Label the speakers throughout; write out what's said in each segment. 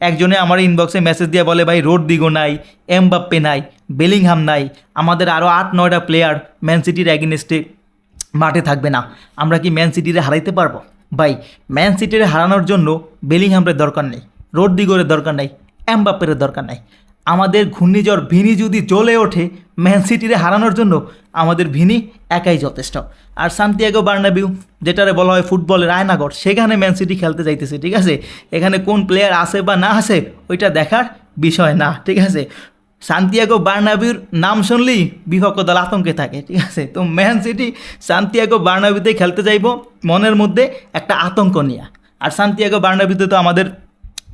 Speaker 1: একজনে আমার ইনবক্সে মেসেজ দিয়ে বলে ভাই রোডরিগো নাই, এমবাপ্পে নাই, বেলিংহাম নাই, আমাদের আরও 8-9টা প্লেয়ার ম্যান সিটির অ্যাগেনস্টে মাঠে থাকবে না, আমরা কি ম্যান সিটিরে হারাইতে পারবো? ভাই ম্যান সিটিরে হারানোর জন্য বেলিংহামের দরকার নেই, রোডরিগোর দরকার নেই, এমবাপ্পের দরকার নেই। আমাদের ঘূর্ণিঝড় ভিনি যদি জ্বলে ওঠে ম্যান সিটিরে হারানোর জন্য, আমাদের ভিনি একাই যথেষ্ট। আর সান্তিয়াগো বার্নাবিউ, যেটারে বলা হয় ফুটবলের আয়নাঘর, সেখানে ম্যান সিটি খেলতে যাইতেছে, ঠিক আছে? এখানে কোন প্লেয়ার আসে বা না আসে ওইটা দেখার বিষয় না, ঠিক আছে? সান্তিয়াগো বার্নাবিউর নাম শুনলেই বিপক্ষ দল আতঙ্কে থাকে, ঠিক আছে? তো ম্যান সিটি সান্তিয়াগো বার্নাবিউতে খেলতে যাইব মনের মধ্যে একটা আতঙ্ক নিয়ে। আর সান্তিয়াগো বার্নাবিউতে তো আমাদের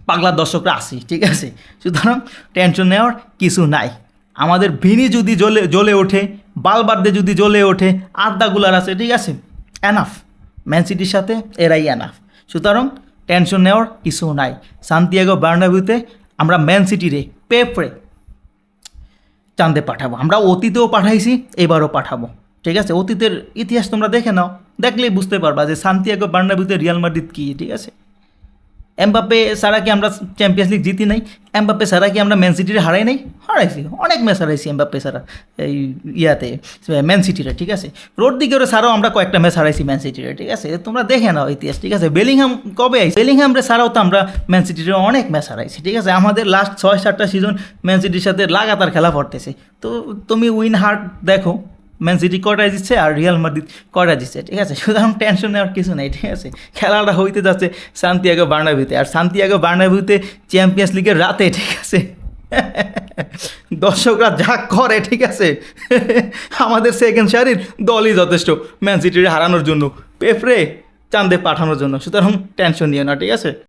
Speaker 1: পাগলা দর্শকরা আসি, ঠিক আছে? সুতরাং টেনশন নেওয়ার কিছু নাই। আমাদের ভিনি যদি জ্বলে ওঠে, বালবার্দে যদি জ্বলে ওঠে, আর্দাগুলার আছে, ঠিক আছে? এনাফ, ম্যান সিটির সাথে এরাই এনাফ। সুতরাং টেনশন নেওয়ার কিছু নাই। সান্তিয়াগো বার্নাবিউতে আমরা ম্যান সিটিরে পেপরে চাঁদে পাঠাবো। আমরা অতীতেও পাঠাইছি, এবারও পাঠাবো, ঠিক আছে? অতীতের ইতিহাস তোমরা দেখে নাও, দেখলেই বুঝতে পারবা যে সান্তিয়াগো বার্নাবিউতে রিয়াল মাদ্রিদ কী, ঠিক আছে? এমবাপ্পে ছাড়া কি আমরা চ্যাম্পিয়ন্স লিগ জিতি নাই? এমবাপ্পে ছাড়া কি আমরা ম্যান সিটির হারাই নাই? হারাইছি, অনেক ম্যাচ হারাইছি এমবাপ্পে ছাড়া, এই ইয়াতে ম্যান সিটিরে, ঠিক আছে? রোডরিগোর ছাড়াও আমরা কয়েকটা ম্যাচ হারাইছি ম্যান সিটিরে, ঠিক আছে? তোমরা দেখে নাও ইতিহাস, ঠিক আছে? বেলিংহাম কবে আইছি? বেলিংহামরে ছাড়াও তো আমরা ম্যান সিটির অনেক ম্যাচ হারাইছি, ঠিক আছে? আমাদের লাস্ট 6-7টা সিজন ম্যান সিটির সাথে লাগাতার খেলা পড়তেছে। তো তুমি উইন হার্ট দেখো, ম্যান সিটি কয়টা জিতছে আর রিয়াল মাদ্রিদ কয়টা জিতছে, ঠিক আছে? সুতরাং টেনশন নেওয়ার কিছু নেই, ঠিক আছে? খেলাটা হইতে যাচ্ছে সান্তিয়াগো বার্নাবিউতে, আর সান্তিয়াগো বার্নাবিউতে চ্যাম্পিয়ন্স লিগের রাতে, ঠিক আছে? দর্শকরা যা করে, ঠিক আছে? আমাদের সেকেন্ড সারির দলই যথেষ্ট ম্যান সিটির হারানোর জন্য, পেপরে চাঁদে পাঠানোর জন্য। সুতরাং টেনশন নিও না, ঠিক আছে?